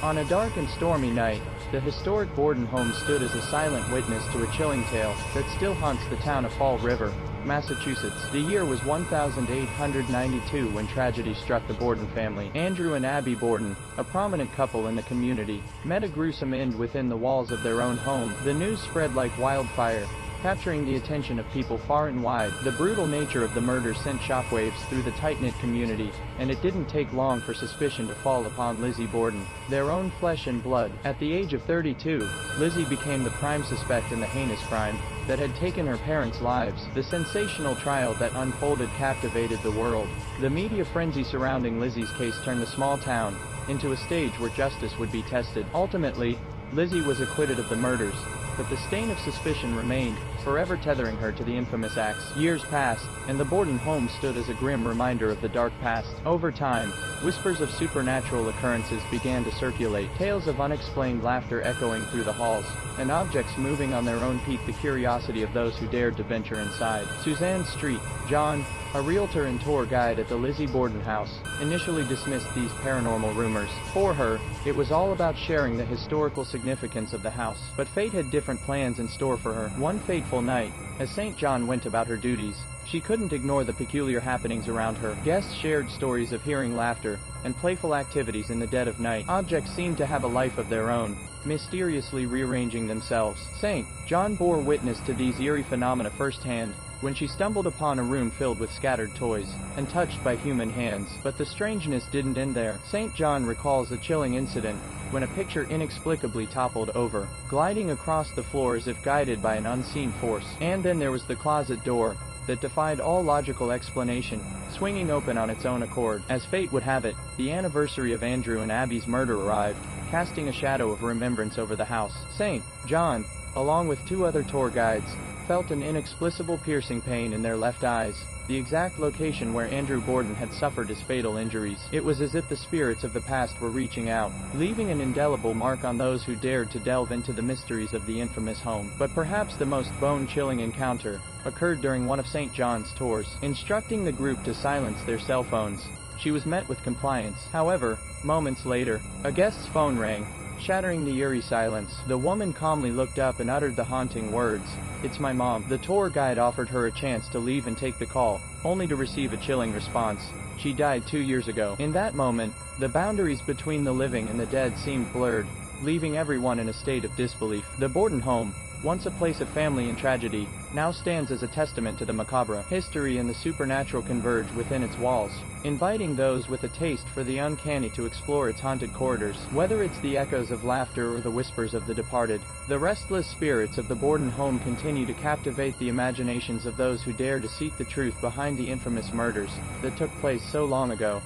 On a dark and stormy night, the historic Borden home stood as a silent witness to a chilling tale that still haunts the town of Fall River, Massachusetts. The year was 1892 when tragedy struck the Borden family. Andrew and Abby Borden, a prominent couple in the community, met a gruesome end within the walls of their own home. The news spread like wildfire, capturing the attention of people far and wide. The brutal nature of the murder sent shockwaves through the tight-knit community, and it didn't take long for suspicion to fall upon Lizzie Borden, their own flesh and blood. At the age of 32, Lizzie became the prime suspect in the heinous crime that had taken her parents' lives. The sensational trial that unfolded captivated the world. The media frenzy surrounding Lizzie's case turned the small town into a stage where justice would be tested. Ultimately, Lizzie was acquitted of the murders, but the stain of suspicion remained, forever tethering her to the infamous acts. Years passed, and the Borden home stood as a grim reminder of the dark past. Over time, whispers of supernatural occurrences began to circulate, tales of unexplained laughter echoing through the halls, and objects moving on their own piqued the curiosity of those who dared to venture inside. Suzanne Street, John, a realtor and tour guide at the Lizzie Borden house, initially dismissed these paranormal rumors. For her, it was all about sharing the historical significance of the house. But fate had different plans in store for her. One fateful night, as St. John went about her duties, she couldn't ignore the peculiar happenings around her. Guests shared stories of hearing laughter and playful activities in the dead of night. Objects seemed to have a life of their own, mysteriously rearranging themselves. St. John bore witness to these eerie phenomena firsthand when she stumbled upon a room filled with scattered toys and touched by human hands. But the strangeness didn't end there. St. John recalls a chilling incident when a picture inexplicably toppled over, gliding across the floor as if guided by an unseen force. And then there was the closet door that defied all logical explanation, swinging open on its own accord. As fate would have it, the anniversary of Andrew and Abby's murder arrived, casting a shadow of remembrance over the house. St. John, along with two other tour guides, felt an inexplicable piercing pain in their left eyes, the exact location where Andrew Borden had suffered his fatal injuries. It was as if the spirits of the past were reaching out, leaving an indelible mark on those who dared to delve into the mysteries of the infamous home. But perhaps the most bone-chilling encounter occurred during one of St. John's tours. Instructing the group to silence their cell phones, she was met with compliance. However, moments later, a guest's phone rang, shattering the eerie silence. The woman calmly looked up and uttered the haunting words, "It's my mom." The tour guide offered her a chance to leave and take the call, only to receive a chilling response. "She died 2 years ago." In that moment, the boundaries between the living and the dead seemed blurred, leaving everyone in a state of disbelief. The Borden home, once a place of family and tragedy, now stands as a testament to the macabre. History and the supernatural converge within its walls, inviting those with a taste for the uncanny to explore its haunted corridors. Whether it's the echoes of laughter or the whispers of the departed, the restless spirits of the Borden home continue to captivate the imaginations of those who dare to seek the truth behind the infamous murders that took place so long ago.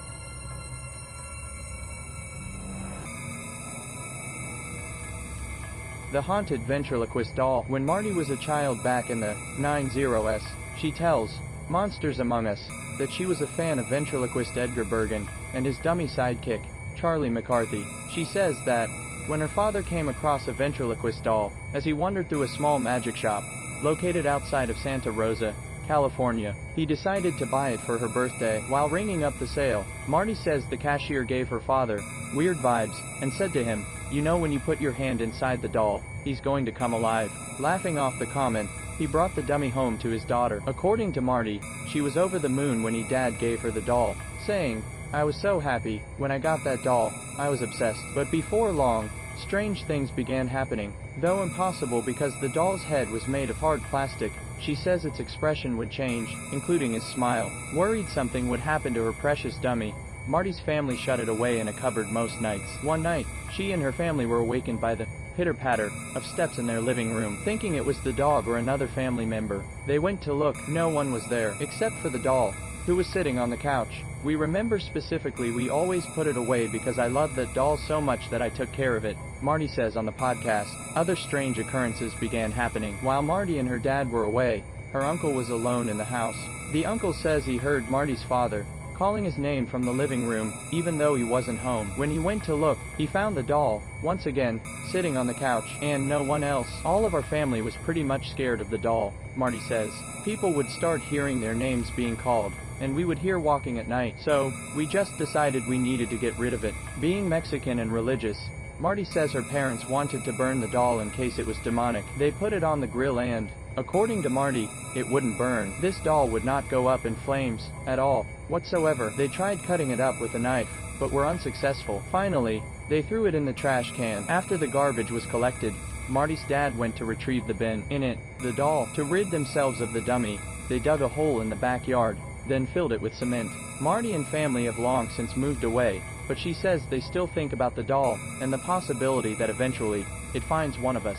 The haunted ventriloquist doll. When Marty was a child back in the 90s, she tells Monsters Among Us that she was a fan of ventriloquist Edgar Bergen and his dummy sidekick, Charlie McCarthy. She says that when her father came across a ventriloquist doll as he wandered through a small magic shop located outside of Santa Rosa, California, he decided to buy it for her birthday. While ringing up the sale, Marty says the cashier gave her father weird vibes and said to him, "You know, when you put your hand inside the doll, he's going to come alive." Laughing off the comment, he brought the dummy home to his daughter. According to Marty, she was over the moon when Dad gave her the doll, saying, "I was so happy when I got that doll, I was obsessed." But before long, strange things began happening. Though impossible because the doll's head was made of hard plastic, she says its expression would change, including his smile. Worried something would happen to her precious dummy, Marty's family shut it away in a cupboard most nights. One night, she and her family were awakened by the pitter-patter of steps in their living room. Thinking it was the dog or another family member, they went to look. No one was there, except for the doll, who was sitting on the couch. "We remember specifically we always put it away because I loved that doll so much that I took care of it," Marty says on the podcast. Other strange occurrences began happening. While Marty and her dad were away, her uncle was alone in the house. The uncle says he heard Marty's father calling his name from the living room, even though he wasn't home. When he went to look, he found the doll, once again, sitting on the couch, and no one else. "All of our family was pretty much scared of the doll," Marty says. "People would start hearing their names being called, and we would hear walking at night, so we just decided we needed to get rid of it." Being Mexican and religious, Marty says her parents wanted to burn the doll in case it was demonic. They put it on the grill and, according to Marty, it wouldn't burn. This doll would not go up in flames, at all, whatsoever. They tried cutting it up with a knife, but were unsuccessful. Finally, they threw it in the trash can. After the garbage was collected, Marty's dad went to retrieve the bin. In it, the doll. To rid themselves of the dummy, they dug a hole in the backyard, then filled it with cement. Marty and family have long since moved away, but she says they still think about the doll, and the possibility that eventually, it finds one of us.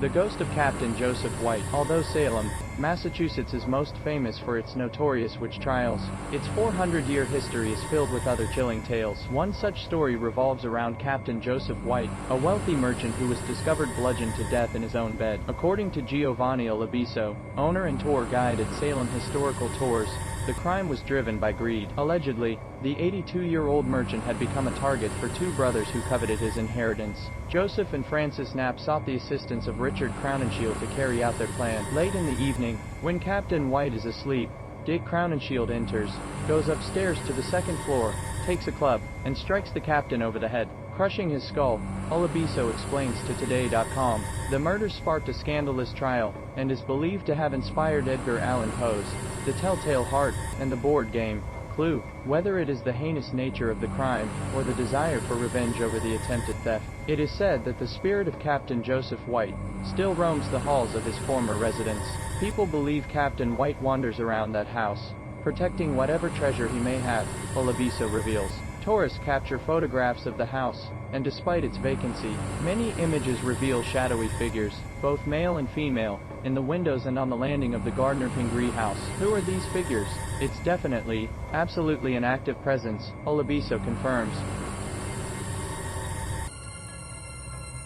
The ghost of Captain Joseph White. Although Salem, Massachusetts is most famous for its notorious witch trials, its 400-year history is filled with other chilling tales. One such story revolves around Captain Joseph White, a wealthy merchant who was discovered bludgeoned to death in his own bed. According to Giovanni Alabiso, owner and tour guide at Salem Historical Tours, the crime was driven by greed. Allegedly, the 82-year-old merchant had become a target for two brothers who coveted his inheritance. Joseph and Francis Knapp sought the assistance of Richard Crowninshield to carry out their plan. Late in the evening, when Captain White is asleep, Dick Crowninshield enters, goes upstairs to the second floor, takes a club, and strikes the captain over the head, crushing his skull. Olabiso explains to Today.com, the murder sparked a scandalous trial, and is believed to have inspired Edgar Allan Poe's The Telltale Heart, and the board game, Clue. Whether it is the heinous nature of the crime, or the desire for revenge over the attempted theft, it is said that the spirit of Captain Joseph White still roams the halls of his former residence. People believe Captain White wanders around that house, protecting whatever treasure he may have, Olabiso reveals. Tourists capture photographs of the house, and despite its vacancy, many images reveal shadowy figures, both male and female, in the windows and on the landing of the Gardner Pingree house. Who are these figures? It's definitely, absolutely an active presence, Olabiso confirms.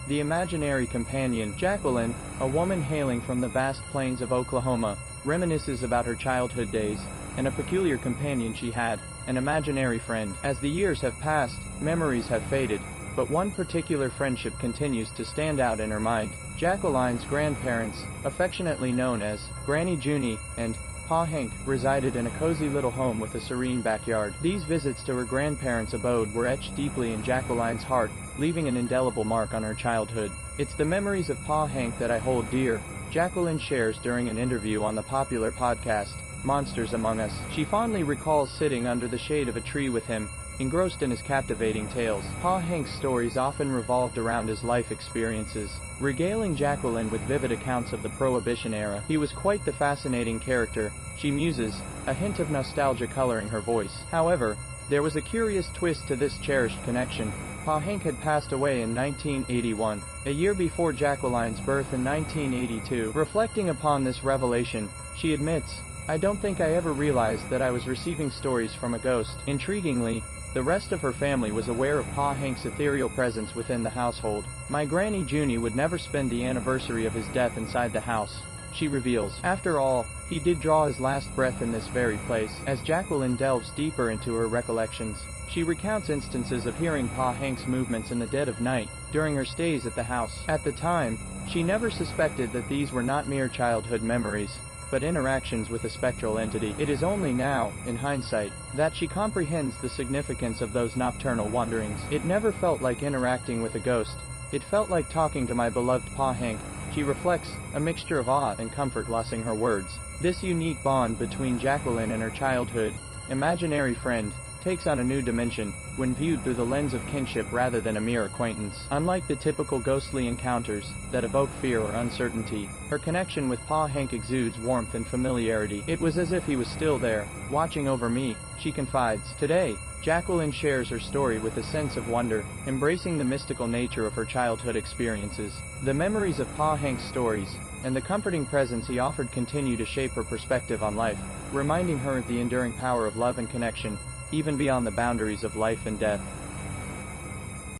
The imaginary companion. Jacqueline, a woman hailing from the vast plains of Oklahoma, reminisces about her childhood days, and a peculiar companion she had, an imaginary friend. As the years have passed, memories have faded, but one particular friendship continues to stand out in her mind. Jacqueline's grandparents, affectionately known as Granny Junie and Pa Hank, resided in a cozy little home with a serene backyard. These visits to her grandparents' abode were etched deeply in Jacqueline's heart, leaving an indelible mark on her childhood. It's the memories of Pa Hank that I hold dear, Jacqueline shares during an interview on the popular podcast, Monsters Among Us. She fondly recalls sitting under the shade of a tree with him, engrossed in his captivating tales. Pa Hank's stories often revolved around his life experiences, regaling Jacqueline with vivid accounts of the Prohibition era. He was quite the fascinating character, she muses, a hint of nostalgia coloring her voice. However, there was a curious twist to this cherished connection. Pa Hank had passed away in 1981, a year before Jacqueline's birth in 1982. Reflecting upon this revelation, she admits, "I don't think I ever realized that I was receiving stories from a ghost." Intriguingly, the rest of her family was aware of Pa Hank's ethereal presence within the household. "My Granny Junie would never spend the anniversary of his death inside the house," she reveals. After all, he did draw his last breath in this very place. As Jacqueline delves deeper into her recollections, she recounts instances of hearing Pa Hank's movements in the dead of night, during her stays at the house. At the time, she never suspected that these were not mere childhood memories, but interactions with a spectral entity. It is only now, in hindsight, that she comprehends the significance of those nocturnal wanderings. "It never felt like interacting with a ghost. It felt like talking to my beloved Pa Hank," she reflects, a mixture of awe and comfort lossing her words. This unique bond between Jacqueline and her childhood imaginary friend takes on a new dimension when viewed through the lens of kinship rather than a mere acquaintance. Unlike the typical ghostly encounters that evoke fear or uncertainty, her connection with Pa Hank exudes warmth and familiarity. "It was as if he was still there, watching over me," she confides. Today, Jacqueline shares her story with a sense of wonder, embracing the mystical nature of her childhood experiences. The memories of Pa Hank's stories, and the comforting presence he offered continue to shape her perspective on life, reminding her of the enduring power of love and connection, even beyond the boundaries of life and death.